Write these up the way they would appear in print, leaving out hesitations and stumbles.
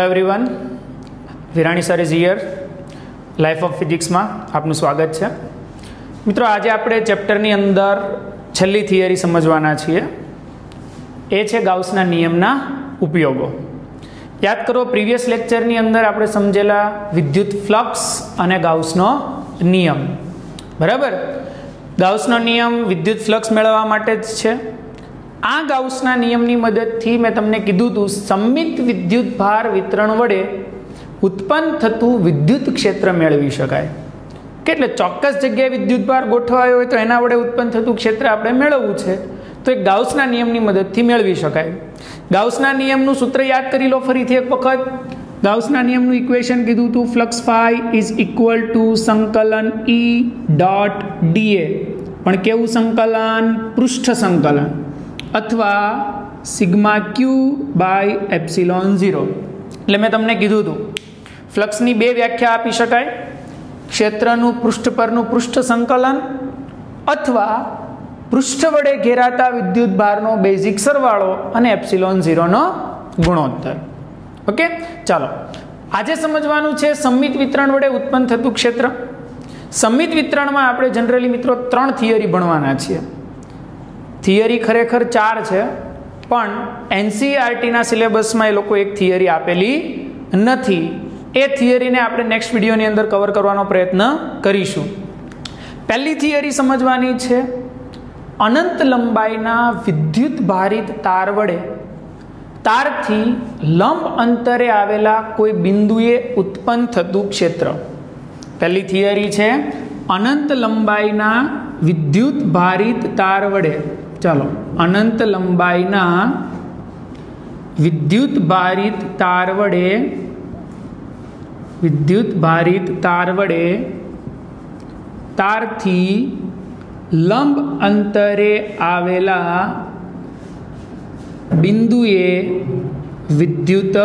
Hello everyone, Virani sir is here. Life of ફિઝિક્સમાં આપનું સ્વાગત છે. મિત્રો, આજે આપણે ચેપ્ટરની અંદર છેલ્લી થિયરી સમજવાના છીએ. એ છે ગાઉસના નિયમના ઉપયોગો. યાદ કરો, પ્રીવિયસ લેક્ચરની અંદર આપણે સમજેલા વિદ્યુત ફ્લક્સ અને ગાઉસનો નિયમ. બરાબર? ગાઉસનો નિયમ વિદ્યુત ફ્લક્સ મેળવવા માટે જ છે. આ ગાઉસના નિયમની મદદથી મેં તમને કીધું હતું, સમમિત વિદ્યુત ભાર વિતરણ વડે ઉત્પન્ન થતું વિદ્યુત ક્ષેત્ર મેળવી શકાય. એટલે ચોક્કસ જગ્યાએ વિદ્યુત ભાર ગોઠવાયો હોય તો એના વડે ઉત્પન્ન થતું ક્ષેત્ર આપણે મેળવવું છે, તો એ ગાઉસના નિયમની મદદથી મેળવી શકાય. ગાઉસના નિયમનું સૂત્ર યાદ કરી લો ફરીથી એક વખત. ગાઉસના નિયમનું ઇક્વેશન કીધું હતું, flux phi is equal to સંકલન ઈ ડોટ ડીએ. પણ કેવું સંકલન? પૃષ્ઠ સંકલન, અથવા સિગ્મા ક્યુ બાય એપ્સિલોન 0. એટલે મેં તમને કીધું હતું, ફ્લક્સની બે વ્યાખ્યા આપી શકાય: ક્ષેત્રનું પૃષ્ઠ પરનું પૃષ્ઠ સંકલન, અથવા પૃષ્ઠ વડે ઘેરાતા વિદ્યુત ભારનો બેઝિક સરવાળો અને એપ્સિલોન 0 નો ગુણોત્તર. ઓકે, ચાલો આજે સમજવાનું છે સમમિત વિતરણ વડે ઉત્પન્ન થતું ક્ષેત્ર. સમમિત વિતરણમાં આપણે જનરલી મિત્રો 3 થિયરી ભણવાના છીએ. થિયરી ખરેખર 4 છે, પણ એનસીઈઆરટીના સિલેબસમાં એ લોકો એક થિયરી આપેલી નથી. એ થિયરીને આપણે નેક્સ્ટ વિડીયોની અંદર કવર કરવાનો પ્રયત્ન કરીશું. પહેલી થિયરી સમજવાની છે, અનંત લંબાઈના વિદ્યુત ભારિત તાર વડે તારથી લંબ અંતરે આવેલા કોઈ બિંદુએ ઉત્પન્ન થતું ક્ષેત્ર. પહેલી થિયરી છે અનંત લંબાઈના વિદ્યુત ભારિત તાર વડે. ચાલો, અનંત લંબાઈના વિદ્યુત ભારિત તાર વડે તારથી લંબ અંતરે આવેલા બિંદુએ વિદ્યુત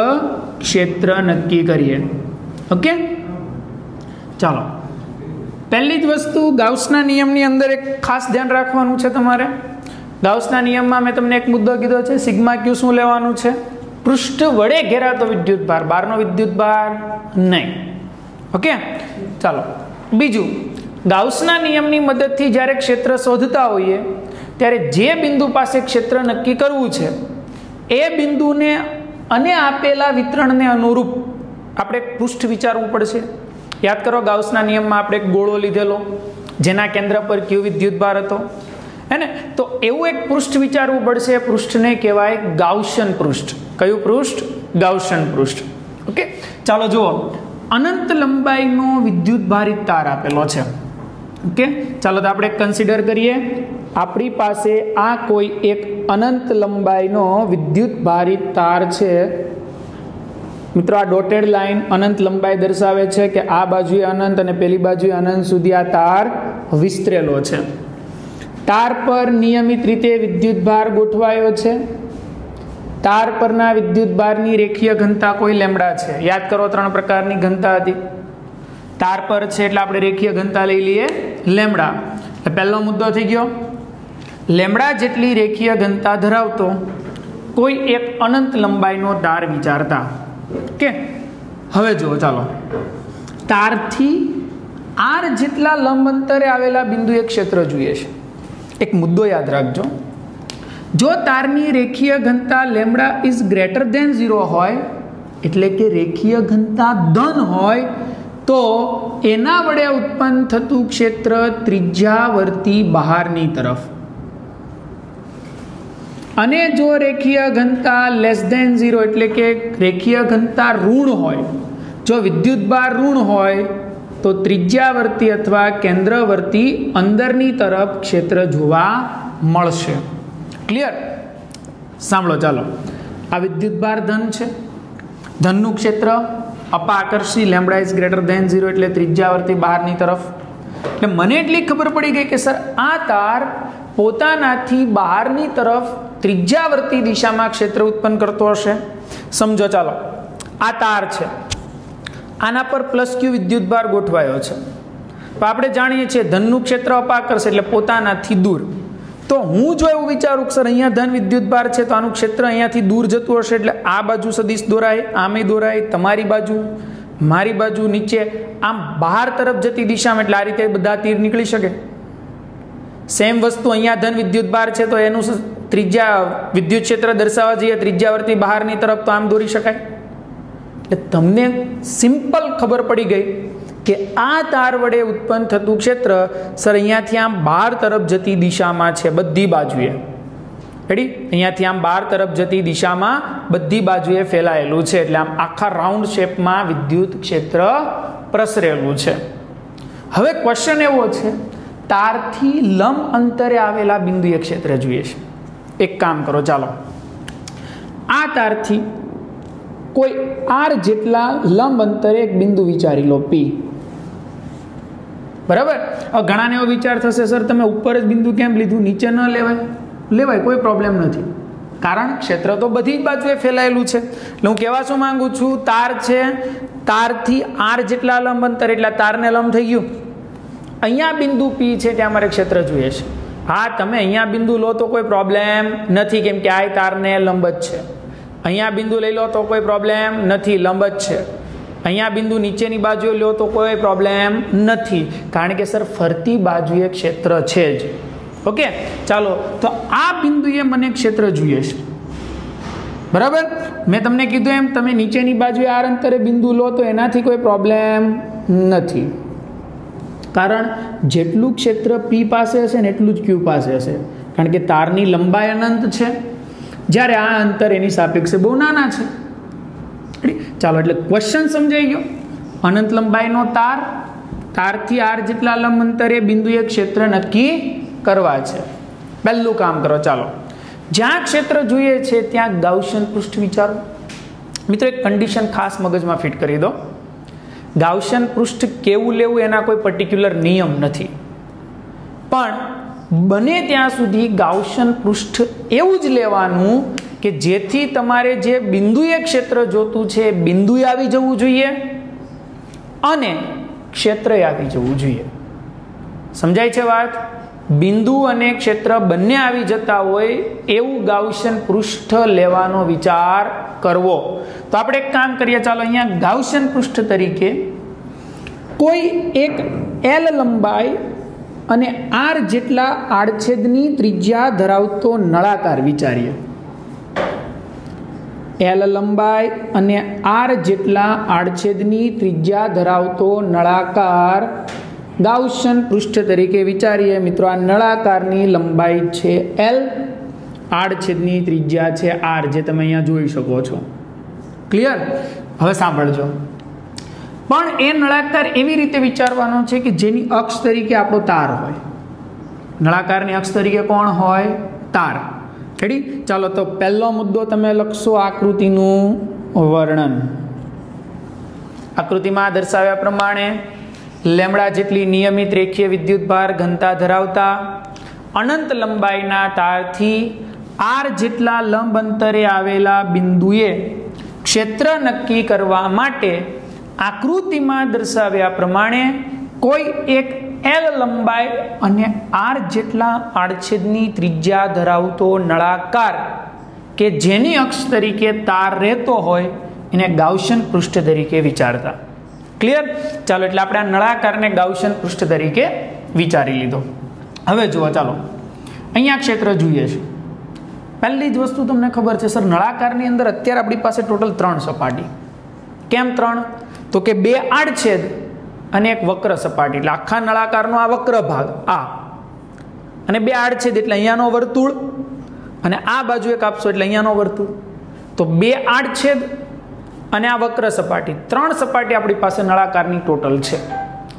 ક્ષેત્ર નક્કી કરીએ. ઓકે, ચાલો. પહેલી જ વસ્તુ, ગાઉસના નિયમની અંદર એક ખાસ ધ્યાન રાખવાનું છે તમારે. ગાઉસના નિયમમાં મેં તમને એક મુદ્દો કીધો છે, સિગ્મા ક્યુ શું લેવાનું છે? પૃષ્ઠ વડે ઘેરાતો વિદ્યુત ભાર, બહારનો વિદ્યુત ભાર નહીં. ઓકે, ચાલો. બીજું, ગાઉસના નિયમની મદદથી જ્યારે ક્ષેત્ર શોધતા હોઈએ ત્યારે જે બિંદુ પાસે ક્ષેત્ર નક્કી કરવું છે એ બિંદુને અને આપેલા વિતરણને અનુરૂપ આપણે પૃષ્ઠ વિચારવું પડશે. યાદ કરો, ગાઉસના નિયમમાં આપણે એક ગોળો લીધેલો, જેના કેન્દ્ર પર ક્યુ વિદ્યુત ભાર હતો, હે ને? તો એવું એક પૃષ્ઠ વિચારવું પડશે. પૃષ્ઠને કહેવાય ગાઉસિયન પૃષ્ઠ. કયું પૃષ્ઠ? ગાઉસિયન પૃષ્ઠ. ઓકે, ચાલો જુઓ. અનંત લંબાઈનો વિદ્યુત ભારિત તાર આપેલો છે. ઓકે, ચાલો તો આપણે કન્સિડર કરીએ. આપણી પાસે આ કોઈ એક અનંત લંબાઈનો વિદ્યુત ભારિત તાર છે. મિત્રો, આ ડોટેડ લાઈન અનંત લંબાઈ દર્શાવે છે કે આ બાજુએ અનંત અને પેલી બાજુએ અનંત સુધી આ તાર વિસ્તરેલો છે. તાર પર નિયમિત રીતે વિદ્યુત ભાર ગોઠવાયો છે. તાર પરના વિદ્યુત ભારની રેખીય ઘનતા કોઈ લેમ્બડા છે. યાદ કરો, 3 પ્રકારની ઘનતા હતી. તાર પર છે એટલે આપણે રેખીય ઘનતા લઈ લઈએ લેમ્બડા. પહેલો મુદ્દો થઈ ગયો. લેમ્બડા જેટલી રેખીય ઘનતા ધરાવતો કોઈ એક અનંત લંબાઈનો તાર વિચારતા. ઓકે, હવે જુઓ, ચાલો. તારથી આર જેટલા લંબ અંતરે આવેલા બિંદુએ ક્ષેત્ર જોઈએ છે. એક મુદ્દો યાદ રાખજો. જો તારની રેખીય ઘનતા લેમ્બડા ઇઝ ગ્રેટર ધેન 0 હોય, એટલે કે રેખીય ઘનતા ધન હોય, તો એના વડે ઉત્પન્ન થતું ક્ષેત્ર ત્રિજ્યાવર્તી બહારની તરફ. અને જો રેખીય ઘનતા લેસ ધેન 0, એટલે કે રેખીય ઘનતા ઋણ હોય, જો વિદ્યુત ભાર ઋણ હોય, તો ત્રિજ્યાવર્તી અથવા કેન્દ્રવર્તી અંદરની તરફ ક્ષેત્ર જોવા મળશે. ક્લિયર? સાંભળો, ચાલો. આ વિદ્યુત ભાર ધન છે. ધનનું ક્ષેત્ર અપાકર્ષી, લેમ્બડા ઇઝ ગ્રેટર ધેન 0, એટલે ત્રિજ્યાવર્તી બહારની તરફ. એટલે મને એટલી ખબર પડી ગઈ કે સર, આ તાર પોતાનાથી બહારની તરફ ત્રિજ્યાવર્તી દિશામાં ક્ષેત્ર ઉત્પન્ન કરતો હશે. સમજો, ચાલો. આ તાર છે, આના પર પ્લસ ક્યુ વિદ્યુત ભાર ગોઠવાયો છે. તો આપણે જાણીએ છીએ ધનનું ક્ષેત્ર અપાકર્ષ એટલે પોતાનાથી દૂર. તો હું જો એવું વિચારું કે સર અહીંયા ધન વિદ્યુત ભાર છે તો આનું ક્ષેત્ર અહીંયાથી દૂર જતું હશે એટલે આ બાજુ સદિશ દોરાય, આમે દોરાય, તમારી બાજુ, મારી બાજુ, નીચે, આમ બહાર તરફ જતી દિશામાં, એટલે આ રીતે બધા તીર નીકળી શકે. સેમ વસ્તુ અહીંયા ધન વિદ્યુત ભાર છે તો એનું ત્રિજ્યા વિદ્યુત ક્ષેત્ર દર્શાવવા જઈએ ત્રિજ્યાવર્તી બહારની તરફ તો આમ દોરી શકાય. એટલે તમને સિમ્પલ ખબર પડી ગઈ કે આ તાર વડે ઉત્પન્ન થતું ક્ષેત્ર સર અહીંયાથી આમ બહાર તરફ જતી દિશામાં છે, બધી બાજુએ. રેડી? અહીંયાથી આમ બહાર તરફ જતી દિશામાં બધી બાજુએ ફેલાયેલું છે, એટલે આમ આખા રાઉન્ડ શેપમાં વિદ્યુત ક્ષેત્ર પ્રસરેલું છે. હવે ક્વેશ્ચન એવો છે, તારથી લંબ અંતરે આવેલા બિંદુએ ક્ષેત્ર જોઈએ છે. એક કામ કરો, ચાલો આ તારથી કોઈ આર જેટલા લંબ અંતરે એક બિંદુ વિચારી લો, P. બરાબર? હવે ઘણાને એવો વિચાર થશે, સર તમે ઉપર જ બિંદુ કેમ લીધું, નીચે ન લેવાય? લેવાય, કોઈ પ્રોબ્લેમ નથી, કારણ ક્ષેત્ર તો બધી જ બાજુએ ફેલાયેલું છે. એટલે હું કહેવા શું માંગુ છું, તાર છે, તારથી આર જેટલા લંબ અંતર, એટલે તારને લંબ થઈ ગયું. અહીંયા બિંદુ P છે ત્યાં મારે ક્ષેત્ર જોઈએ છે. હા, તમે અહીંયા બિંદુ લો તો કોઈ પ્રોબ્લેમ નથી, કેમ કે આ તારને લંબ જ છે. અહીંયા બિંદુ લઈ લો તો કોઈ પ્રોબ્લેમ નથી, લંબ જ છે. અહીંયા બિંદુ નીચેની બાજુએ લો તો કોઈ પ્રોબ્લેમ નથી, કારણ કે સર ફરતી બાજુએ ક્ષેત્ર છે જ. ઓકે, ચાલો તો આ બિંદુએ મને ક્ષેત્ર જોઈએ છે. બરાબર? મેં તમને કીધું એમ તમે નીચેની બાજુએ આર અંતરે બિંદુ લો તો એનાથી કોઈ પ્રોબ્લેમ નથી, કારણ જેટલું ક્ષેત્ર P પાસે હશે ને એટલું જ Q પાસે હશે, કારણ કે તારની લંબાઈ અનંત છે, જ્યારે આ અંતર એની સાપેક્ષે બહુ નાના છે. ચાલો, એટલે ક્વેશ્ચન સમજાઈ ગયો. અનંત લંબાઈનો તાર, તારથી આર જેટલા લંબ અંતરે બિંદુએ ક્ષેત્ર નક્કી કરવા છે. પહેલું કામ કરો, ચાલો જ્યાં ક્ષેત્ર જોઈએ છે ત્યાં ગાઉસિયન પૃષ્ઠ વિચારો. મિત્રો એક કન્ડિશન ખાસ મગજમાં ફિટ કરી દો, ગાઉસિયન પૃષ્ઠ કેવું લેવું એના કોઈ પર્ટિક્યુલર નિયમ નથી, પણ બને ત્યાં સુધી ગાઉસિયન પૃષ્ઠ એવું જ લેવાનું કે જેથી તમારે જે બિંદુએ ક્ષેત્ર જોતું છે બિંદુએ આવી જવું જોઈએ અને ક્ષેત્રએ આવી જવું જોઈએ. સમજાય છે વાત? બિંદુ અને ક્ષેત્ર બંને આવી જતા હોય એવું ગાઉસિયન પૃષ્ઠ લેવાનો વિચાર કરવો. તો આપણે એક કામ કરીએ, ચાલો અહીંયા ગાઉસિયન પૃષ્ઠ તરીકે કોઈ એક L લંબાઈ અને R જેટલા આડછેદની ત્રિજ્યા ધરાવતો નળાકાર વિચારીએ. L લંબાઈ અને R જેટલા આડછેદની ત્રિજ્યા ધરાવતો નળાકાર ગાઉસિયન પૃષ્ઠ તરીકે વિચારીએ. મિત્રો આ નળાકારની લંબાઈ છે L, આડછેદની ત્રિજ્યા છે R, જે તમે અહીંયા જોઈ શકો છો. ક્લિયર? હવે સાંભળજો, પણ એ નળાકાર એવી રીતે વિચારવાનો છે કે જેની અક્ષ તરીકે આપણો તાર હોય. નળાકારની અક્ષ તરીકે કોણ હોય? તાર. રેડી? ચાલો તો પહેલો મુદ્દો તમે લખશો આકૃતિનું વર્ણન. આકૃતિમાં દર્શાવ્યા પ્રમાણે લેમડા જેટલી નિયમિત રેખીય વિદ્યુતભાર ઘનતા ધરાવતા અનંત લંબાઈના તારથી R જેટલા લંબ અંતરે આવેલા બિંદુએ ક્ષેત્ર નક્કી કરવા માટે આકૃતિમાં દર્શાવ્યા પ્રમાણે કોઈ એક L લંબાઈ અને R જેટલા આડછેદની ત્રિજ્યા ધરાવતો નળાકાર કે જેની અક્ષ તરીકે તાર રહેતો હોય એને ગાઉસિયન પૃષ્ઠ તરીકે વિચારતા. ક્લિયર? ચાલો, એટલે આપણે આ નળાકારને ગાઉસિયન પૃષ્ઠ તરીકે વિચારી લીધો. હવે જુઓ, ચાલો અહીંયા ક્ષેત્ર જોઈએ છે. પહેલી જ વસ્તુ તમને ખબર છે, સર નળાકારની અંદર અત્યારે આપણી પાસે ટોટલ 3 સપાટી. કેમ 3? તો કે 2 આડછેદ અને એક વક્ર સપાટી, એટલે આખા નળાકારનો આ વક્ર ભાગ આ, અને 2 આડછેદ એટલે અહીંયાનો વર્તુળ, અને આ બાજુ એક આપશો એટલે અહીંયાનો વર્તુળ. તો 2 આડછેદ અને આ વક્ર સપાટી, 3 સપાટી આપણી પાસે નળાકારની ટોટલ છે.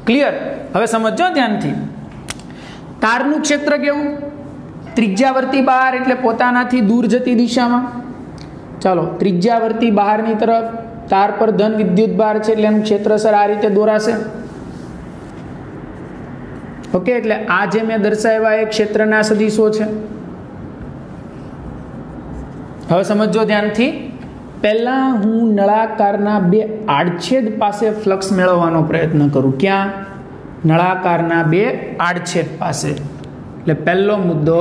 ક્લિયર? હવે સમજો ધ્યાનથી. તારનું ક્ષેત્ર કેવું? ત્રિજ્યાવર્તી બહાર, એટલે પોતાનાથી દૂર જતી દિશામાં. ચાલો, ત્રિજ્યાવર્તી બહારની તરફ તાર પર ધન વિદ્યુત ભાર છે એટલે એનું ક્ષેત્ર સર આ રીતે દોરાશે. ઓકે, એટલે આ જે મેં દર્શાવ્યા એ ક્ષેત્રના સદિશો છે. હવે સમજો ધ્યાનથી. પહેલા હું નળાકારના 2 આડછેદ પાસે ફ્લક્સ મેળવવાનો પ્રયત્ન કરું. ક્યાં? નળાકારના 2 આડછેદ પાસે. એટલે પહેલો મુદ્દો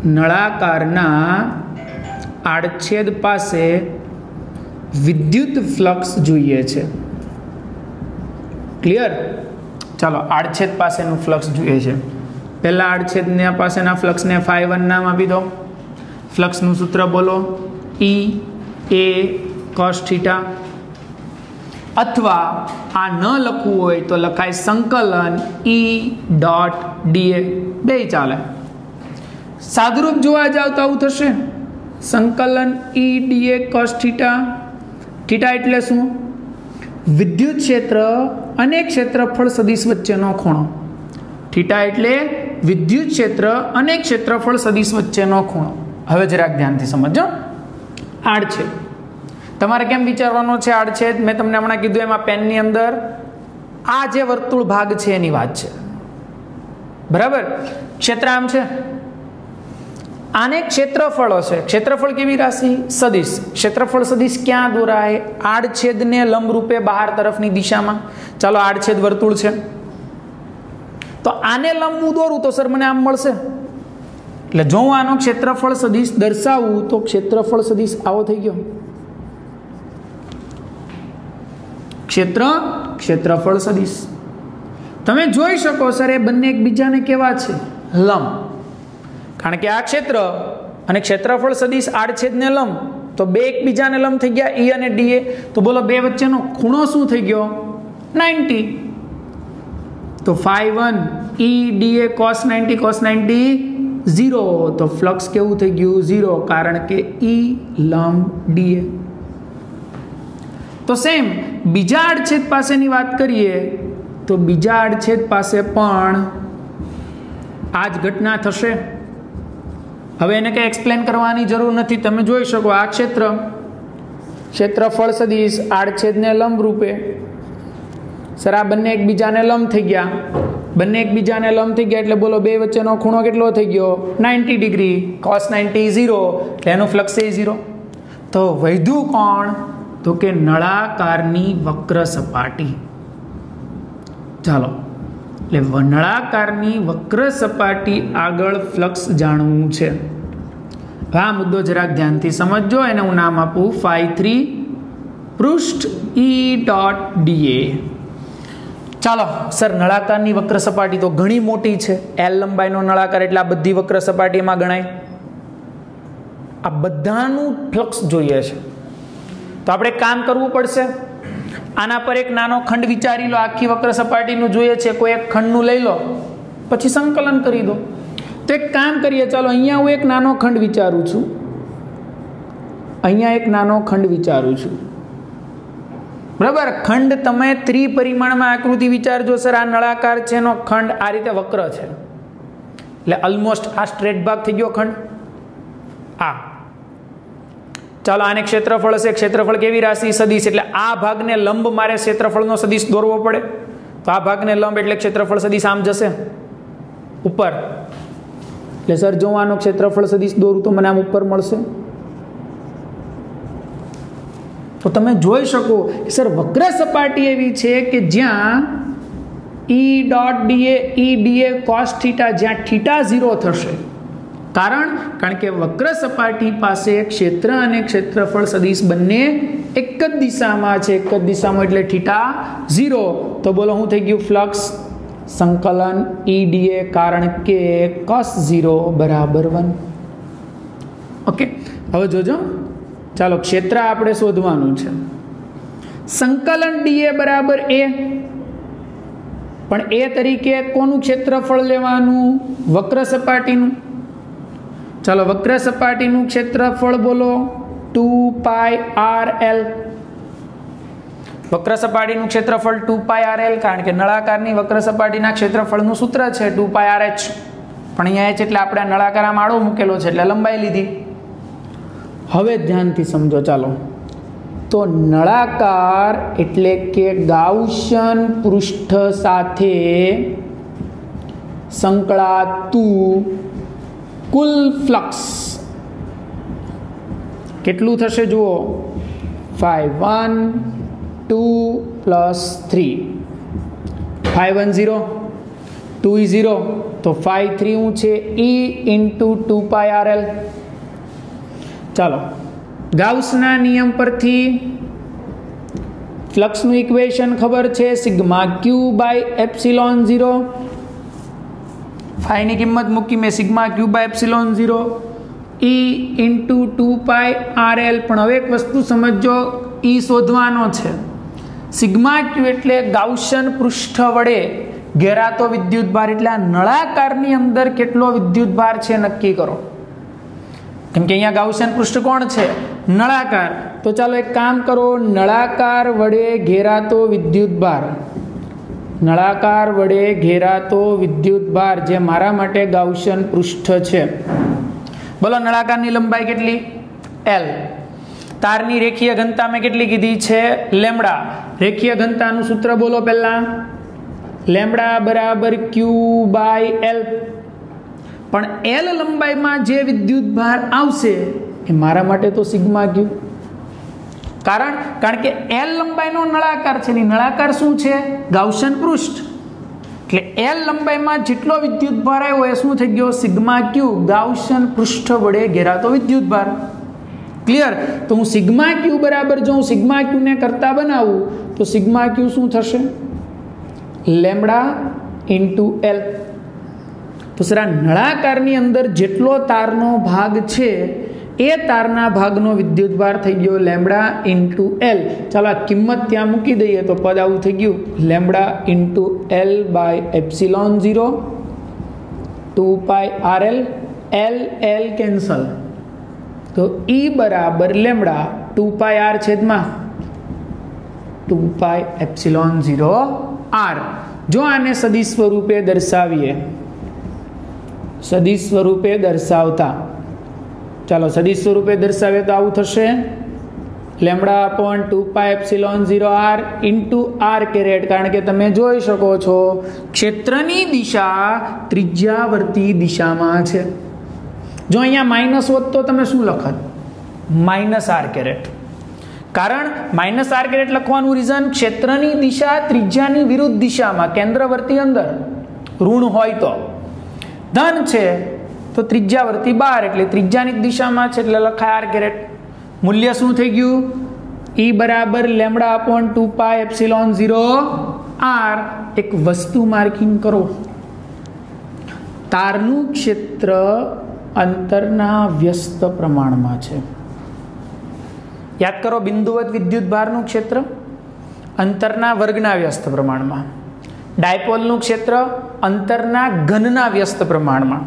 નળાકારના આડછેદ પાસે વિદ્યુત ફ્લક્સ જોઈએ છે. ક્લિયર? ચાલો, આડછેદ પાસેનું ફ્લક્સ જોઈએ છે. પહેલા આડછેદના પાસેના ફ્લક્સને φ1 નામ આપી દો. ફ્લક્સનું સૂત્ર બોલો, E A cos θ. અથવા આ ન લખવું હોય તો લખાય સંકલન E ડોટ dA, બે ચાલે. સાદુરૂપ જોવા જાવ તો આવું થશે, સંકલન E dA cos θ. θ એટલે શું? વિદ્યુત ક્ષેત્ર અને ક્ષેત્રફળ સદિશ વચ્ચેનો ખૂણો. θ એટલે વિદ્યુત ક્ષેત્ર અને ક્ષેત્રફળ સદિશ વચ્ચેનો ખૂણો. હવે જરાક ધ્યાનથી સમજો. આડછેદ તમારે કેમ વિચારવાનો છે? આડછેદ મેં તમને હમણાં કીધું એમાં પેનની અંદર આ જે વર્તુળ ભાગ છે એની વાત છે. બરાબર? ક્ષેત્ર આમ છે, આને ક્ષેત્રફળ હશે. ક્ષેત્રફળ કેવી રાશિ? સદિશ. ક્ષેત્રફળ સદિશ ક્યાં દોરાય? આડછેદને લંબ રૂપે બહાર તરફની દિશામાં. ચાલો, આડછેદ વર્તુળ છે તો આને લંબ હું દોરું તો સર મને આમ મળશે. એટલે જો હું આનો ક્ષેત્રફળ સદિશ દર્શાવું તો ક્ષેત્રફળ સદિશ આવો થઈ ગયો. ક્ષેત્રફળ સદિશ તમે જોઈ શકો સર, એ બંને એકબીજાને કેવા છે? લંબ. કારણ કે આ ક્ષેત્ર અને ક્ષેત્રફળ સદિશ આડછેદને લંબ, તો બે એકબીજાને લંબ થઈ ગયા, E અને dA. તો બોલો બે વચ્ચેનો ખૂણો શું થઈ ગયો? 90. તો φ1 E dA cos 90 0. તો ફ્લક્સ કેવું થઈ ગયું? 0, કારણ કે E લંબ dA. તો સેમ બીજા આડછેદ પાસેની વાત કરીએ તો બીજા આડછેદ પાસે પણ આ જ ઘટના થશે. હવે એને કંઈ એક્સપ્લેન કરવાની જરૂર નથી. તમે જોઈ શકો આ ક્ષેત્રફળ સદિશ આડછેદને લંબ રૂપે. સર આ બંને એકબીજાને લંબ થઈ ગયા. બંને એકબીજાને લંબ થઈ ગયા એટલે બોલો બે વચ્ચેનો ખૂણો કેટલો થઈ ગયો? 90 ડિગ્રી. cos 90 0, એટલે એનું ફ્લક્સ એ 0. તો વધ્યું કોણ? તો કે નળાકારની વક્ર સપાટી. ચાલો, એટલે નળાકારની વક્ર સપાટી આગળ ફ્લક્સ જાણવું છે. આ મુદ્દો જરાક ધ્યાનથી સમજજો. એને હું નામ આપું φ3 પૃષ્ઠ E ડોટ dA. ચાલો સર, નળાકારની વક્ર સપાટી તો ઘણી મોટી છે. L લંબાઈનો નળાકાર એટલે આ બધી વક્ર સપાટી એમાં ગણાય. આ બધાનું ફ્લક્સ જોઈએ છે તો આપણે કામ કરવું પડશે. આના પર એક નાનો ખંડ વિચારી લો. આખી વક્ર સપાટીનું જોઈએ છે, કોઈ એક ખંડનું લઈ લો, પછી સંકલન કરી દો. તો એક કામ કરીએ. ચાલો, અહીંયા હું એક નાનો ખંડ વિચારું છું. અહીંયા એક નાનો ખંડ વિચારું છું. બરાબર? ખંડ તમે ત્રિપરિમાણમાં આકૃતિ વિચારજો. સર આ નળાકાર છે, એનો ખંડ આ રીતે વક્ર છે, એટલે ઓલમોસ્ટ આ સ્ટ્રેટ ભાગ થઈ ગયો ખંડ. આ ચાલો, આને ક્ષેત્રફળ હશે. ક્ષેત્રફળ કેવી રાશિ? સદિશ. એટલે આ ભાગને લંબ મારે ક્ષેત્રફળનો સદિશ દોરવો પડે. તો આ ભાગને લંબ એટલે ક્ષેત્રફળ સદિશ આમ જશે ઉપર. એટલે સર જો આનો ક્ષેત્રફળ સદિશ દોરું તો મને આમ ઉપર મળશે. તો તમે જોઈ શકો કે સર વક્ર સપાટી એવી છે કે જ્યાં E ડોટ dA cos θ, જ્યાં θ 0 થશે. કારણ કે વક્ર સપાટી પાસે ક્ષેત્ર અને ક્ષેત્રફળ સદિશ બંને એક જ દિશામાં છે. એક જ દિશામાં એટલે θ 0. તો બોલો શું થઈ ગયું? ફ્લક્સ સંકલન E dA, કારણ કે cos 0 બરાબર 1. ઓકે, હવે જોજો. ચાલો, ક્ષેત્ર આપણે શોધવાનું છે. સંકલન dA બરાબર A, પણ A તરીકે કોનું ક્ષેત્રફળ લેવાનું? વક્ર સપાટીનું. ચાલો, વક્ર સપાટીનું ક્ષેત્રફળ બોલો 2πrl. વક્ર સપાટીનું ક્ષેત્રફળ 2πrl, કારણ કે નળાકારની વક્ર સપાટીના ક્ષેત્રફળનું સૂત્ર છે 2πrh. પણ અહીંયા h એટલે આપણે નળાકાર આમ આડો મૂકેલો છે એટલે લંબાઈ લીધી. હવે ધ્યાનથી સમજો. ચાલો, તો નળાકાર એટલે કે ગાઉસિયન પૃષ્ઠ સાથે સંકળાતું કુલ ફ્લક્સ કેટલું થશે? જુઓ, φ1 2 + 3. φ1 0, 2 0, तो phi 3 શું છે E into 2 pi RL. ચાલો ગાઉસના નિયમ પરથી ફ્લક્સનું ઇક્વેશન ખબર છે સિગ્મા ક્યુ બાય એપ્સિલોન 0. ફાઈની કિંમત મૂકી મેં sigma q by epsilon 0 E into 2 pi RL. પણ હવે એક વસ્તુ સમજો, E શોધવાનો છે. સિગ્મા ક્યુ એટલે ગાઉસિયન પૃષ્ઠ વડે ઘેરાતો વિદ્યુતભાર, એટલે આ નળાકારની અંદર કેટલો વિદ્યુતભાર છે નક્કી કરો. કેમ કે અહીંયા ગાઉસિયન પૃષ્ઠ કોણ છે? નળાકાર. તો ચાલો એક કામ કરો, નળાકાર વડે ઘેરાતો વિદ્યુતભાર, નળાકાર વડે ઘેરાતો વિદ્યુતભાર જે મારા માટે ગાઉસિયન પૃષ્ઠ છે. બોલો નળાકારની લંબાઈ કેટલી? L. તારની રેખીય ઘનતા મેં કેટલી કીધી છે? લેમ્બડા. રેખીય ઘનતાનું સૂત્ર બોલો પહેલા. લેમ્બડા બરાબર Q બાય L. પણ L લંબાઈમાં જે વિદ્યુતભાર આવશે એ મારા માટે તો સિગ્મા ક્યુ. કારણ કે L લંબાઈનો નળાકાર છે ને, નળાકાર શું છે? ગાઉસિયન પૃષ્ઠ. એટલે L લંબાઈમાં જેટલો વિદ્યુતભાર આવ્યો એ શું થઈ ગયો? સિગ્મા ક્યુ, ગાઉસિયન પૃષ્ઠ વડે ઘેરાતો વિદ્યુતભાર. ક્લિયર? તો હું સિગ્મા ક્યુ બરાબર, જો હું સિગ્મા ક્યુ ને કરતા બનાવું તો સિગ્મા ક્યુ શું થશે? Lambda into L. તો સર આ નળાકારની અંદર જેટલો તારનો ભાગ છે એ તારના ભાગનો વિદ્યુતભાર થઈ ગયો લેમ્બડા ઇન્ટુ L. ચાલો આ કિંમત ત્યાં મૂકી દઈએ તો પદ આવું થઈ ગયું, lambda into L by epsilon 0 2 pi RL. L L cancel, તો E બરાબર લેમ્બડા 2 પાઈ R છેદમાં 2 પાઈ એપ્સિલોન 0 R. જો આને સદિશ સ્વરૂપે દર્શાવીએ, સદિશ સ્વરૂપે દર્શાવતા, ચાલો સદિશ સ્વરૂપે દર્શાવે તો આવું થશે, lambda upon 2 pi epsilon 0 R into R caret. કારણ કે તમે જોઈ શકો છો ક્ષેત્રની દિશા ત્રિજ્યાવર્તી દિશામાં છે. જો અહીંયા માઇનસ હોત તો તમે શું લખત? Minus R caret. કારણ માઇનસ R કેરેટ લખવાનું રીઝન, ક્ષેત્રની દિશા ત્રિજ્યાની વિરુદ્ધ દિશામાં, કેન્દ્રવર્તી અંદર. ઋણ હોય તો ધન છે તો ત્રિજ્યાવર્તી બહાર, એટલે ત્રિજ્યાની દિશામાં છે એટલે લખાય R કેરેટ. મૂલ્ય શું થઈ ગયું? E બરાબર lambda upon 2 pi epsilon 0 R. એક વસ્તુ માર્કિંગ કરો, તારનું ક્ષેત્ર અંતરના વ્યસ્ત પ્રમાણમાં છે. યાદ કરો, બિંદુવત વિદ્યુતભારનું ક્ષેત્ર અંતરના વર્ગના વ્યસ્ત પ્રમાણમાં, ડાયપોલનું ક્ષેત્ર અંતરના ઘનના વ્યસ્ત પ્રમાણમાં,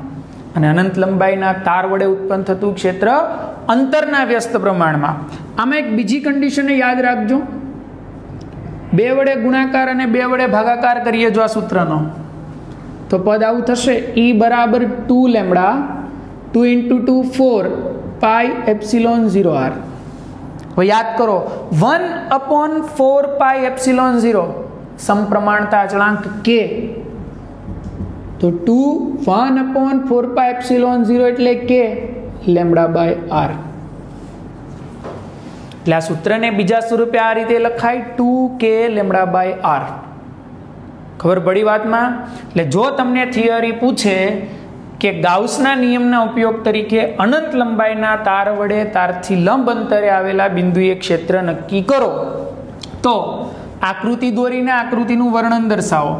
અને અનંત લંબાઈના તાર વડે ઉત્પન્ન થતું ક્ષેત્ર અંતરના વ્યસ્ત પ્રમાણમાં. આમાં એક બીજી કન્ડિશન યાદ રાખજો, 2 વડે ગુણાકાર અને 2 વડે ભાગાકાર કરીએ જો આ સૂત્રનો, તો પદ આવું થશે, E બરાબર 2 લેમ્બડા 2 into 2 4 પાઈ એપ્સિલોન 0 R. હવે યાદ કરો 1 upon 4 પાઈ એપ્સિલોન 0 સમપ્રમાણતા અચળાંક K, તો 1 upon 4 પાઈ એપ્સિલોન 0 એટલે K લેમ્બડા બાય R. એટલે આ સૂત્રને બીજા સ્વરૂપે આ રીતે લખાય 2K લેમ્બડા બાય R. ખબર પડી વાતમાં? એટલે જો તમને થિયરી પૂછે કે ગાઉસના નિયમના ઉપયોગ તરીકે અનંત લંબાઈના તાર વડે તારથી લંબ અંતરે આવેલા બિંદુએ ક્ષેત્ર નક્કી કરો, તો આકૃતિ દોરીને આકૃતિનું વર્ણન દર્શાવો.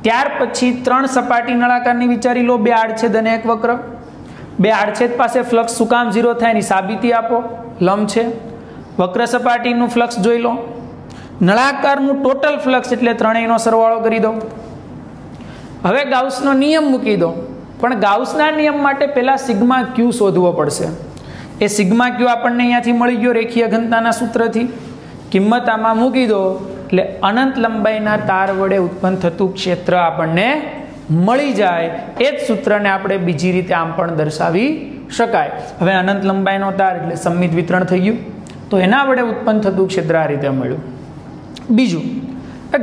ત્યાર પછી 3 સપાટી નળાકારની વિચારી લો, 2 આડછેદ અને 1 વક્ર. 2 આડછેદ પાસે ફ્લક્સ શું કામ 0 થાય એની સાબિતી આપો, લંબ છે. વક્ર સપાટીનું ફ્લક્સ જોઈ લો. નળાકારનું ટોટલ ફ્લક્સ એટલે ત્રણેયનો સરવાળો કરી દો. હવે ગાઉસનો નિયમ મૂકી દો, પણ ગાઉસના નિયમ માટે પહેલા સિગ્મા ક્યુ શોધવો પડશે. એ સિગ્મા ક્યુ આપણને અહીંયાથી મળી ગયો રેખીય ઘનતાના સૂત્રથી. કિંમત આમાં મૂકી દો એટલે અનંત લંબાઈના તાર વડે ઉત્પન્ન થતું ક્ષેત્ર આપણને મળી જાય. એ જ સૂત્રને આપણે બીજી રીતે આમ પણ દર્શાવી શકાય. હવે અનંત લંબાઈનો તાર એટલે સમમિત વિતરણ થઈ ગયું, તો એના વડે ઉત્પન્ન થતું ક્ષેત્ર આ રીતે મળ્યું. બીજું,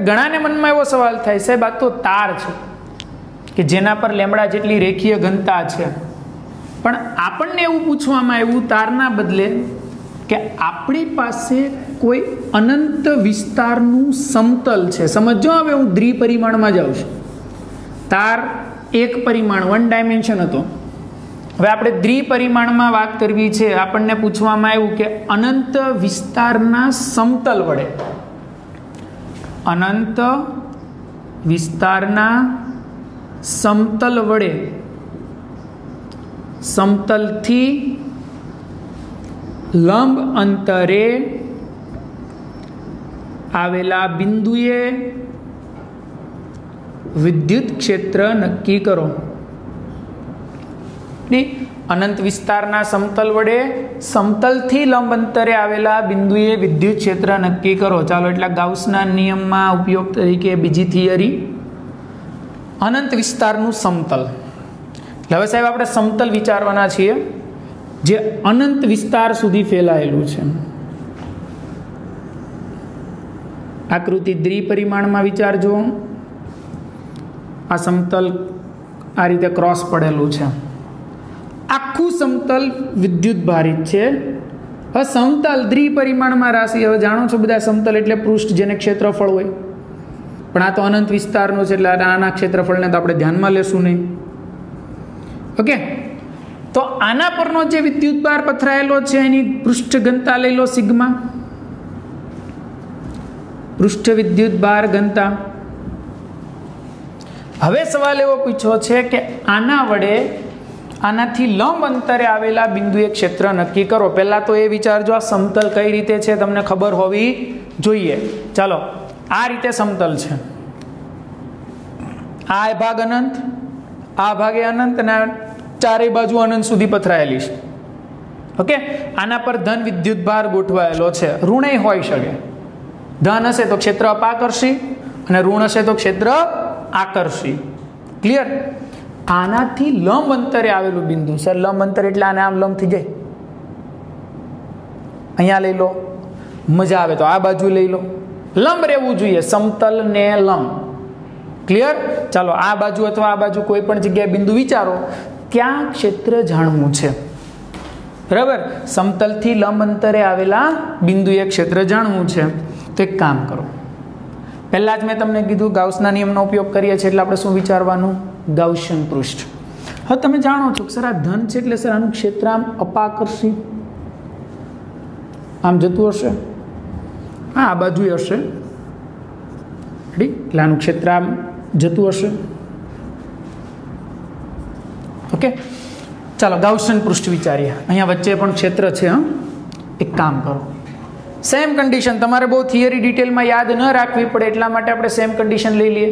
ઘણાને મનમાં એવો સવાલ થાય, સાહેબ આ તો તાર છે કે જેના પર લેમ્બડા જેટલી રેખીય ઘનતા છે, પણ આપણને એવું પૂછવામાં આવ્યું તારના બદલે કે આપણી પાસે કોઈ અનંત વિસ્તારનું સમતલ છે. સમજો, હવે હું દ્વિપરિમાણમાં જાઉં છું. તાર એક પરિમાણ 1 ડાયમેન્શન હતો. હવે આપણે દ્વિપરિમાણમાં વાત કરવી છે. આપણને પૂછવામાં આવ્યું કે અનંત વિસ્તારના સમતલ વડે, અનંત વિસ્તારના સમતલ વડે, સમતલથી લંબ અંતરે આવેલા બિંદુએ વિદ્યુત ક્ષેત્ર નક્કી કરો. અનંત વિસ્તારના સમતલ વડે સમતલથી લંબ અંતરે આવેલા બિંદુએ વિદ્યુત ક્ષેત્ર નક્કી કરો. ચાલો, એટલે ગાઉસના નિયમમાં ઉપયોગ તરીકે બીજી થિયરી, અનંત વિસ્તારનું સમતલ. હવે સાહેબ આપણે સમતલ વિચારવાના છીએ જે અનંત વિસ્તાર સુધી ફેલાયેલું છે. આકૃતિ દ્વિપરિમાણમાં વિચારજો. આ સમતલ આ રીતે ક્રોસ પડેલું છે. આખું સમતલ વિદ્યુત ભારિત છે. હવે સમતલ દ્વિપરિમાણમાં રાશિ. હવે જાણો છો બધા, સમતલ એટલે પૃષ્ઠ જેને ક્ષેત્રફળ હોય, પણ આ તો અનંત વિસ્તારનો છે એટલે આના ક્ષેત્રફળને તો આપણે ધ્યાનમાં લેશું નહીં. ઓકે, તો આના પરનો જે વિદ્યુત ભાર પથરાયેલો છે એની પૃષ્ઠ ઘનતા લઈ લો, સિગ્મા. પૃષ્ઠ વિદ્યુત ભાર ઘનતા. હવે સવાલ એવો પૂછ્યો છે કે આના વડે, આનાથી લંબ અંતરે આવેલા બિંદુએ ક્ષેત્ર નક્કી કરો. પહેલા તો એ વિચારજો આ સમતલ કઈ રીતે છે તમને ખબર હોવી જોઈએ. ચાલો, આ રીતે સમતલ છે. આ ભાગ અનંત, આ ભાગે અનંત, અને ચારેય બાજુ અનંત સુધી પથરાયેલી છે. ઓકે, આના પર ધન વિદ્યુત ભાર ગોઠવાયેલો છે. ઋણય હોઈ શકે. ધન હશે તો ક્ષેત્ર અપાકર્ષી અને ઋણ હશે તો ક્ષેત્ર આકર્ષી. ક્લિયર? આનાથી લંબ અંતરે આવેલું બિંદુ, સર લંબ અંતર એટલે આને આમ લંબ થઈ જાય, અહીંયા લઈ લો, મજા આવે તો આ બાજુ લઈ લો. લંબ રહેવું જોઈએ, સમતલ ને લંબ. ક્લિયર? ચાલો, આ બાજુ અથવા આ બાજુ કોઈ પણ જગ્યાએ બિંદુ વિચારો, ત્યાં ક્ષેત્ર જાણવું છે. બરાબર? સમતલથી લંબ અંતરે આવેલા બિંદુએ ક્ષેત્ર જાણવું છે. તો એક કામ કરો, પહેલા જ મેં તમને કીધું ગાઉસના નિયમનો ઉપયોગ કરીએ છીએ એટલે આપણે શું વિચારવાનું? ગાઉસિયન પૃષ્ઠ. હવે તમે જાણો છો કે સર આ ધન છે એટલે સર આનું ક્ષેત્ર આમ અપાકર્ષી આમ જતું હશે, આ બાજુ હશે, એટલે આનું ક્ષેત્ર આમ જતું હશે. ઓકે, ચાલો ગાઉસિયન પૃષ્ઠ વિચારીએ. અહીંયા વચ્ચે પણ ક્ષેત્ર છે. એક કામ કરો, સેમ કન્ડિશન, તમારે બહુ થિયરી ડિટેલમાં યાદ ન રાખવી પડે એટલા માટે આપણે સેમ કન્ડિશન લઈ લઈએ.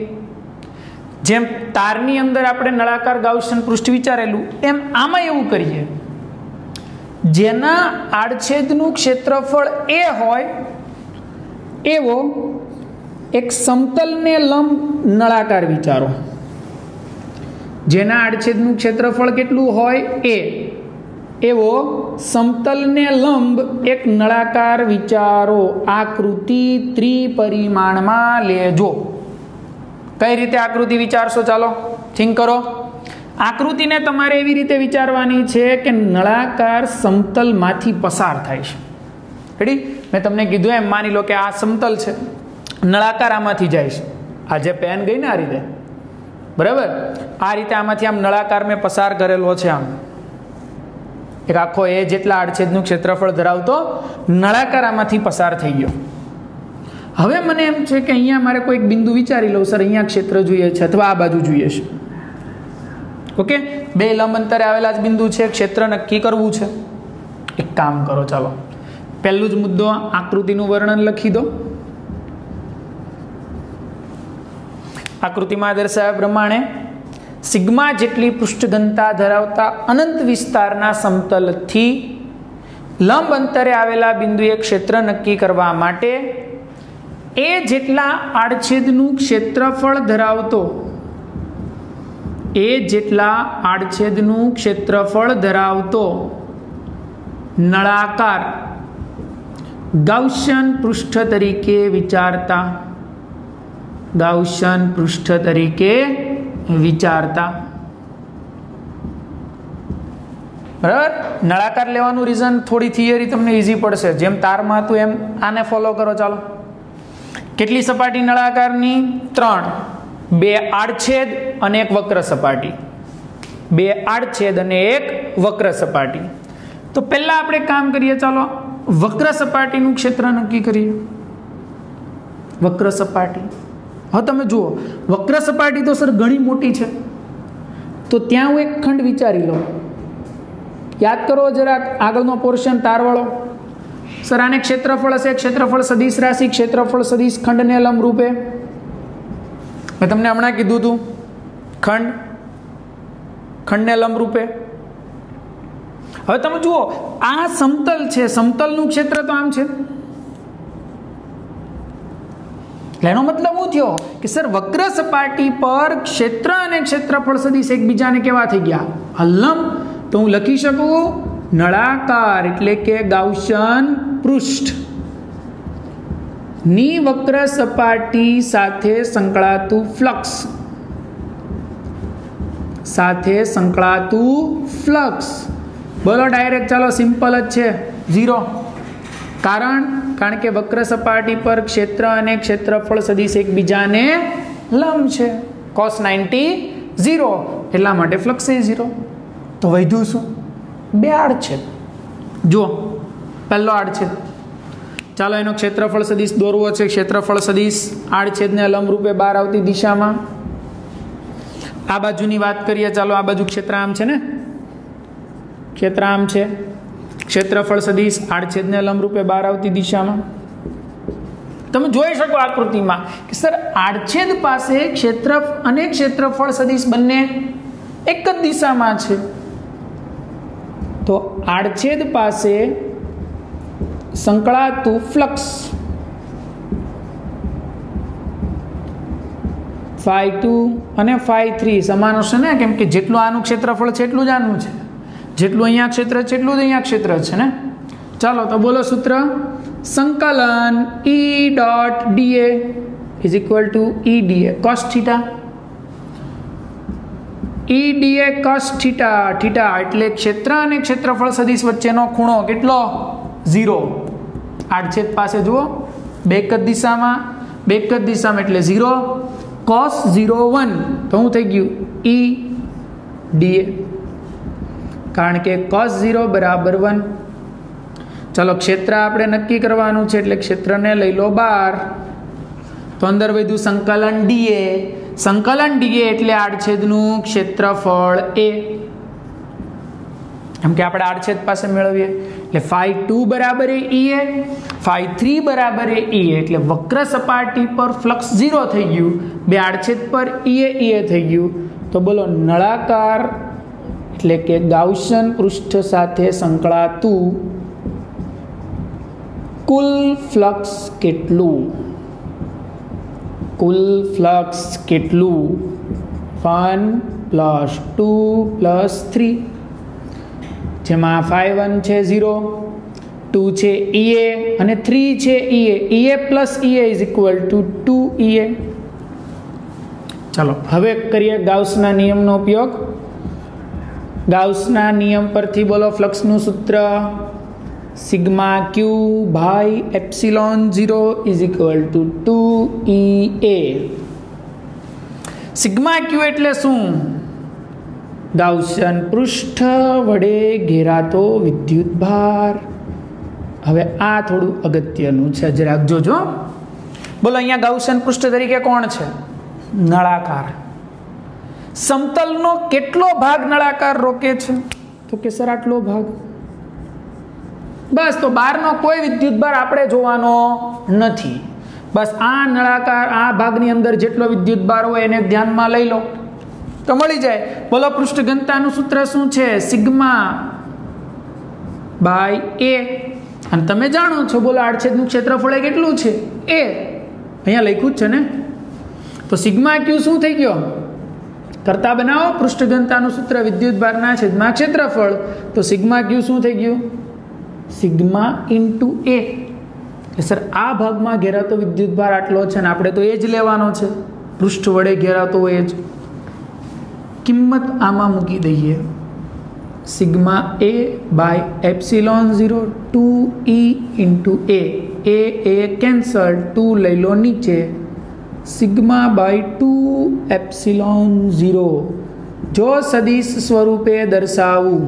જેમ તારની અંદર આપણે નળાકાર ગાઉસિયન પૃષ્ઠ વિચારેલું, એમ આમાં એવું કરીએ, જેના આડછેદનું ક્ષેત્રફળ એ હોય એવો એક સમતલને લંબ નળાકાર વિચારો. જેના આડછેદનું ક્ષેત્રફળ કેટલું હોય એવો સમતલને લંબ એક નળાકાર વિચારો. આકૃતિ ત્રિપરિમાણમાં લેજો. કઈ રીતે આકૃતિ વિચારશો? ચાલો થિંક કરો. આકૃતિને તમારે એવી રીતે વિચારવાની છે કે નળાકાર સમતલમાંથી પસાર થાય છે. રેડી? મેં તમને કીધું એમ, માની લો કે આ સમતલ છે, નળાકાર આમાંથી જાય છે. આ જે પેન ગઈ ને આ રીતે, બરાબર? આ રીતે આમાંથી આમ નળાકાર મેં પસાર કરેલો છે. આમ એક આખો એ જેટલા આડછેદનું ક્ષેત્રફળ ધરાવતો નળાકાર આમાંથી પસાર થઈ ગયો. હવે મને એમ છે કે અહીંયા મારે કોઈક બિંદુ વિચારી લઉં, સર અહીંયા ક્ષેત્ર જોઈએ છે અથવા આ બાજુ જોઈએ છે. ઓકે, બે લંબ અંતરે આવેલા જ બિંદુ છે, ક્ષેત્ર નક્કી કરવું છે. એક કામ કરો, ચાલો પહેલું જ મુદ્દો, આકૃતિનું વર્ણન લખી દો. આકૃતિમાં દર્શાવ્યા પ્રમાણે સિગ્મા જેટલી પૃષ્ઠ ઘનતા ધરાવતા અનંત વિસ્તારના સમતલથી લંબ અંતરે આવેલા બિંદુએ ક્ષેત્ર નક્કી કરવા માટે એ જેટલા આડછેદનું ક્ષેત્રફળ ધરાવતો, એ જેટલા આડછેદનું ક્ષેત્રફળ ધરાવતો નળાકાર ગાઉસિયન પૃષ્ઠ તરીકે વિચારતા, ગાઉસિયન પૃષ્ઠ તરીકે વિચારતા. બરાબર? નળાકાર લેવાનું રીઝન થોડી થિયરી તમને ઈઝી પડશે. જેમ તારમાં હતું એમ આને ફોલો કરો. ચાલો, કેટલી સપાટી નળાકારની? 3. બે આડછેદ અને એક વક્ર સપાટી, બે આડછેદ અને એક વક્ર સપાટી. તો પહેલા આપણે કામ કરીએ, ચાલો વક્ર સપાટીનું ક્ષેત્ર નક્કી કરીએ. વક્ર સપાટી, હવે તમે જુઓ વક્ર સપાટી તો સર ઘણી મોટી છે, તો ત્યાં હું એક ખંડ વિચારી લઉં. યાદ કરો જરાક આગળનો પોર્શન તારવાળો. સર આને ક્ષેત્રફળ હશે, ક્ષેત્રફળ સદિશ રાશિ, ક્ષેત્રફળ સદિશ ખંડને લંબ રૂપે. મેં તમને હમણાં કીધું હતું ખંડને લંબ રૂપે. હવે તમે જુઓ આ સમતલ છે, સમતલનું ક્ષેત્ર તો આમ છે. એનો મતલબ શું થયો કે સર વક્ર સપાટી પર ક્ષેત્ર અને ક્ષેત્રફળ સદિશ એકબીજાને કેવા થઈ ગયા? લંબ. તો હું લખી શકું નળાકાર એટલે કે ગાઉસિયન પૃષ્ઠ ની વક્ર સપાટી સાથે સંકળાતું ફ્લક્સ, સાથે સંકળાતું ફ્લક્સ. બોલો ડાયરેક્ટ, ચાલો સિમ્પલ જ છે, 0. કારણ કે વક્ર સપાટી પર ક્ષેત્ર અને ક્ષેત્રફળ સદિશ એકબીજાને લંબ છે. cos 90 0, એટલા માટે ફ્લક્સ એ 0. તો વધ્યું શું? બે આડછેદ. જુઓ પહેલો આડછેદ, ચાલો એનો ક્ષેત્રફળ સદિશ દોરવો છે. ક્ષેત્રફળ સદિશ આડછેદને લંબ રૂપે બહાર આવતી દિશામાં. આ બાજુની વાત કરીએ, ચાલો આ બાજુ ક્ષેત્ર આમ છે ને, ક્ષેત્ર આમ છે. ક્ષેત્રફળ સદિશ આડછેદને લંબ રૂપે બહાર આવતી દિશામાં. તમે જોઈ શકો આકૃતિમાં કે સર આડછેદ પાસે ક્ષેત્ર અને ક્ષેત્રફળ સદિશ બંને એક જ દિશામાં છે. તો આડછેદ પાસે સંકળાતું ફ્લક્સ φ2 અને φ3 સમાન હશે ને, કેમ કે જેટલું આનું ક્ષેત્રફળ છે એટલું જ આનું છે, જેટલું અહીંયા ક્ષેત્ર છે એટલું જ અહીંયા ક્ષેત્ર છે ને. ચાલો તો બોલો સૂત્ર, સંકલન E dot dA is equal two E dA cos theta. E dA cos theta, theta એટલે ક્ષેત્ર અને ક્ષેત્રફળ સદિશ વચ્ચેનો ખૂણો કેટલો? 0. આડછેદ પાસે જુઓ બે એક જ દિશામાં, બે એક જ દિશામાં એટલે 0. cos 0 1 તો શું થઈ ગયું? E dA, કારણ કે cos 0 બરાબર 1. ચાલો ક્ષેત્ર આપણે નક્કી કરવાનું છે એટલે ક્ષેત્રને લઈ લો બહાર. તો અંદર વધ્યું સંકલન dA. સંકલન dA એટલે આડછેદનું ક્ષેત્રફળ A. એમ કે આપણે આડછેદ પાસે મેળવીએ એટલે φ2 બરાબર એ EA, φ3 બરાબર એ EA. એટલે વક્ર સપાટી પર ફ્લક્સ 0 થઈ ગયું, બે આડછેદ પર EA થઈ ગયું. તો બોલો નળાકાર એટલે કે ગાઉસિયન પૃષ્ઠ સાથે સંકળાતું કુલ ફ્લક્સ કેટલું? કુલ ફ્લક્સ કેટલું? 1 + 2 + 3, જેમાં φ1 છે 0, 2 છે EA અને 3 છે EA. EA + EA is equal two 2EA. ચાલો હવે કરીએ ગાઉસના નિયમનો ઉપયોગ. ગાઉસના નિયમ પરથી બોલો ફ્લક્સનું સૂત્ર, σq/ε0 is equal two 2EA. σq એટલે શું? ગાઉસિયન પૃષ્ઠ વડે ઘેરાતો વિદ્યુત ભાર. હવે આ થોડું અગત્યનું છે, જરાક જોજો. બોલો અહીંયા ગાઉસિયન પૃષ્ઠ તરીકે કોણ છે? નળાકાર. સમતલનો કેટલો ભાગ નળાકાર રોકે છે? તો કે સર આટલો ભાગ. બસ, તો બહારનો કોઈ વિદ્યુત ભાર આપણે જોવાનો નથી. બસ આ નળાકાર આ ભાગની અંદર જેટલો વિદ્યુત ભાર હોય એને ધ્યાનમાં લઈ લો તો મળી જાય. બોલો પૃષ્ઠ ઘનતાનું સૂત્ર શું છે? σ/A. અને તમે જાણો છો, બોલો આડછેદનું ક્ષેત્રફળ કેટલું છે? A. અહીંયા લખ્યું જ છે ને. તો σq શું થઈ ગયો? કરતા બનાવો. પૃષ્ઠ ઘનતાનું સૂત્ર વિદ્યુત ભારના છેદમાં ક્ષેત્રફળ. તો σq શું થઈ ગયું? σ × A. એટલે સર આ ભાગમાં ઘેરાતો વિદ્યુત ભાર આટલો છે ને આપણે તો એ જ લેવાનો છે, પૃષ્ઠ વડે ઘેરાતો હોય જ. કિંમત આમાં મૂકી દઈએ. σ/A/ε0 2E × A. A cancel, 2 લઈ લો નીચે, સિગ્મા બાય 2 એપ્સિલોન 0 જો સદિશ સ્વરૂપે દર્શાવું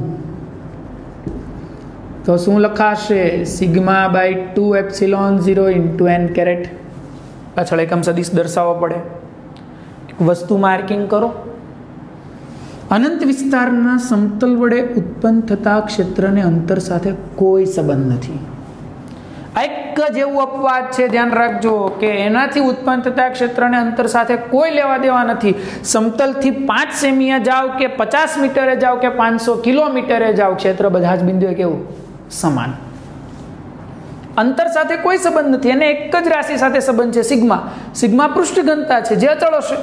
તો શું લખાશે? Sigma by 2 epsilon 0 into n caret. પાછળ એકમ સદિશ દર્શાવવો પડે. એક વસ્તુ માર્કિંગ કરો. અનંત વિસ્તારના સમતલ વડે ઉત્પન્ન થતા ક્ષેત્રને અંતર સાથે કોઈ સંબંધ નથી. આ એક જ એવું અપવાદ છે, ધ્યાન રાખજો, કે એનાથી ઉત્પન્ન થતા ક્ષેત્રને અંતર સાથે કોઈ લેવા દેવા નથી. સમતલથી 5 સેમીએ જાઓ કે 50 મીટરે જાઓ કે 500 કિલોમીટરે જાઓ, ક્ષેત્ર બધા જ બિંદુએ કેવું? સમાન. અંતર સાથે કોઈ સંબંધ નથી. એને એક જ રાશિ સાથે સંબંધ છે, સિગ્મા. સિગ્મા પૃષ્ઠ ઘનતા છે, જે અચળ હશે.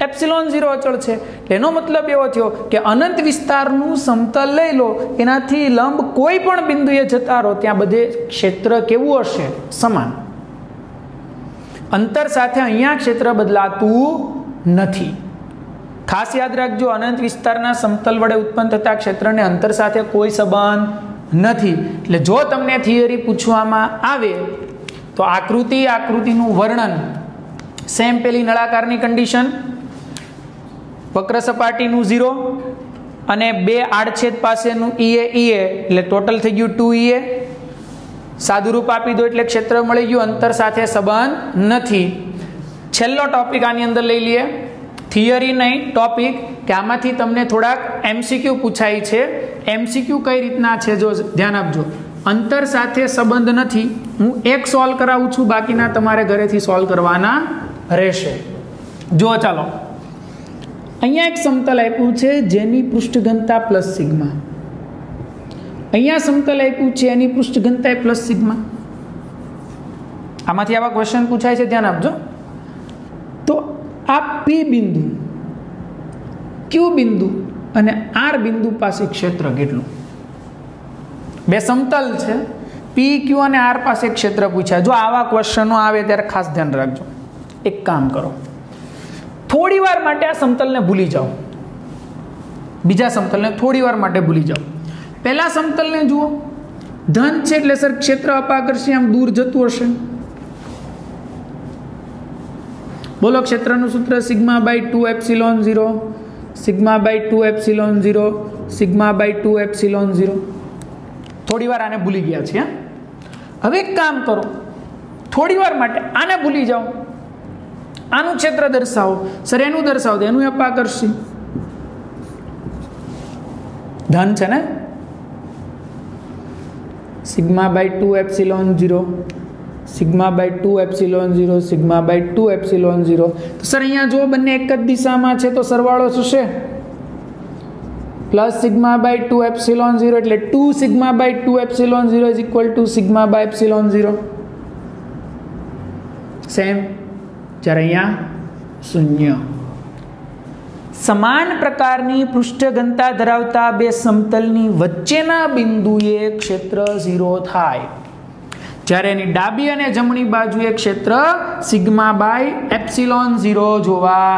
એપ્સિલોન 0 અચળ છે. એનો મતલબ એવો થયો કે અનંત વિસ્તારનું સમતલ લઈ લો, એનાથી લંબ કોઈ પણ બિંદુએ જતા રહો, ત્યાં બધે ક્ષેત્ર કેવું હશે? સમાન. અંતર સાથે અહીંયા ક્ષેત્ર બદલાતું નથી. ખાસ યાદ રાખજો, અનંત વિસ્તારના સમતલ વડે ઉત્પન્ન થતા ક્ષેત્રને અંતર સાથે કોઈ સંબંધ નથી. એટલે જો તમને થિયરી પૂછવામાં આવે તો આકૃતિનું વર્ણન, સેમ પેલી નળાકારની કન્ડિશન, વક્ર સપાટીનું 0 અને 2 આડછેદ પાસેનું ઈએ એટલે ટોટલ થઈ ગયું 2 સાદું રૂપ આપી દો એટલે ક્ષેત્ર મળી ગયું. અંતર સાથે સંબંધ નથી. છેલ્લો ટોપિક આની અંદર લઈ લઈએ, થિયરી નહીં, ટોપિક, કે આમાંથી તમને થોડાક MCQ પૂછાય છે. MCQ કઈ રીતના છે જો ધ્યાન આપજો. અંતર સાથે સંબંધ નથી, હું એક સોલ્વ કરાવું છું, બાકીના તમારે ઘરેથી સોલ્વ કરવાના રહેશે. જો ચાલો, અહીંયા એક સમતલ આપ્યું છે જેની પૃષ્ઠ ઘનતા પ્લસ સિગ્મા. અહીંયા સમતલ આપ્યું છે એની પૃષ્ઠ ઘનતા પ્લસ સિગ્મા. આમાંથી આવા ક્વેશ્ચન પૂછાય છે, ધ્યાન આપજો. તો આ P બિંદુ, Q બિંદુ અને R બિંદુ પાસે ક્ષેત્ર કેટલું? બે સમતલ છે, P, Q અને R પાસે ક્ષેત્ર પૂછ્યા. જો આવા ક્વેશ્ચનો આવે ત્યારે ખાસ ધ્યાન રાખજો. એક કામ કરો, થોડી વાર માટે આ સમતલને ભૂલી જાઓ, બીજા સમતલને થોડી વાર માટે ભૂલી જાઓ. પહેલા સમતલને જુઓ, ધન છે એટલે સર ક્ષેત્ર અપાકર્ષી આમ દૂર જતું હશે. બોલો, ક્ષેત્રનું સૂત્ર sigma by 2 epsilon 0, sigma by 2 epsilon 0, sigma by 2 epsilon 0. થોડી વાર આને ભૂલી ગયા છે. હવે એક કામ કરો, થોડી વાર માટે આને ભૂલી જાઓ, આનું ક્ષેત્ર દર્શાવો. સર એનું દર્શાવો, એનું અપાકર્ષી ધન છે ને, sigma by 2 epsilon 0, sigma by 2 epsilon 0, sigma by 2 epsilon 0. તો સર અહીંયા જો બંને એક જ દિશામાં છે તો સરવાળો થશે પ્લસ સિગ્મા બાય 2 એપ્સિલોન 0, એટલે 2 sigma by 2 epsilon 0 is equal to sigma by epsilon 0. Same. જ્યારે અહીંયા 0. સમાન પ્રકારની પૃષ્ઠ ઘનતા ધરાવતા બે સમતલની વચ્ચેના બિંદુએ ક્ષેત્ર 0 થાય. જ્યારે એની ડાબી અને જમણી બાજુએ ક્ષેત્ર સિગ્મા બાય એપ્સિલોન 0 જોવા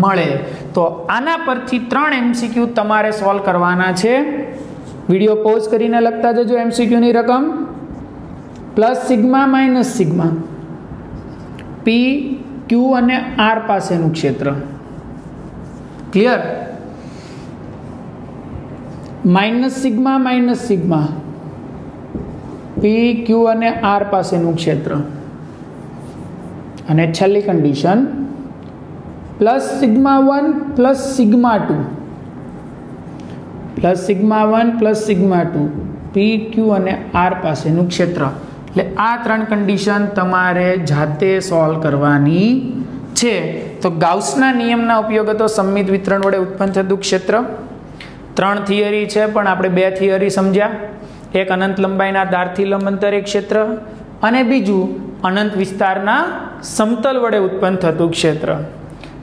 મળે. તો આના પરથી 3 MCQ તમારે સોલ્વ કરવાના છે. વિડીયો પોઝ કરીને લખતા જજો MCQ ની રકમ. Plus sigma minus sigma, P, Q અને R પાસેનું ક્ષેત્ર. Clear? Minus sigma, P, Q અને R પાસેનું ક્ષેત્ર. અને છેલ્લી condition plus sigma 1 plus sigma 2, plus sigma 1 plus sigma 2, P, Q અને R પાસેનું ક્ષેત્ર. એટલે આ 3 કન્ડિશન તમારે જાતે સોલ્વ કરવાની છે. તો ગાઉસના નિયમના ઉપયોગ હતો સમમિત વિતરણ વડે ઉત્પન્ન થતું ક્ષેત્ર. 3 થિયરી છે, પણ આપણે 2 થિયરી સમજ્યા. એક અનંત લંબાઈના ધારથી લંબ અંતરે ક્ષેત્ર, અને બીજું અનંત વિસ્તારના સમતલ વડે ઉત્પન્ન થતું ક્ષેત્ર.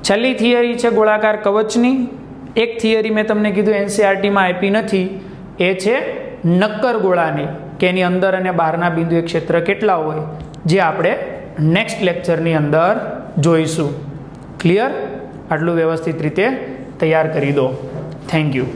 છેલ્લી થિયરી છે ગોળાકાર કવચની. એક થિયરી મેં તમને કીધું NCERTમાં આપી નથી, એ છે નક્કર ગોળાની, કે એની અંદર અને બહારના બિંદુએ ક્ષેત્ર કેટલા હોય, જે આપણે નેક્સ્ટ લેક્ચરની અંદર જોઈશું. ક્લિયર? આટલું વ્યવસ્થિત રીતે તૈયાર કરી દો. Thank you.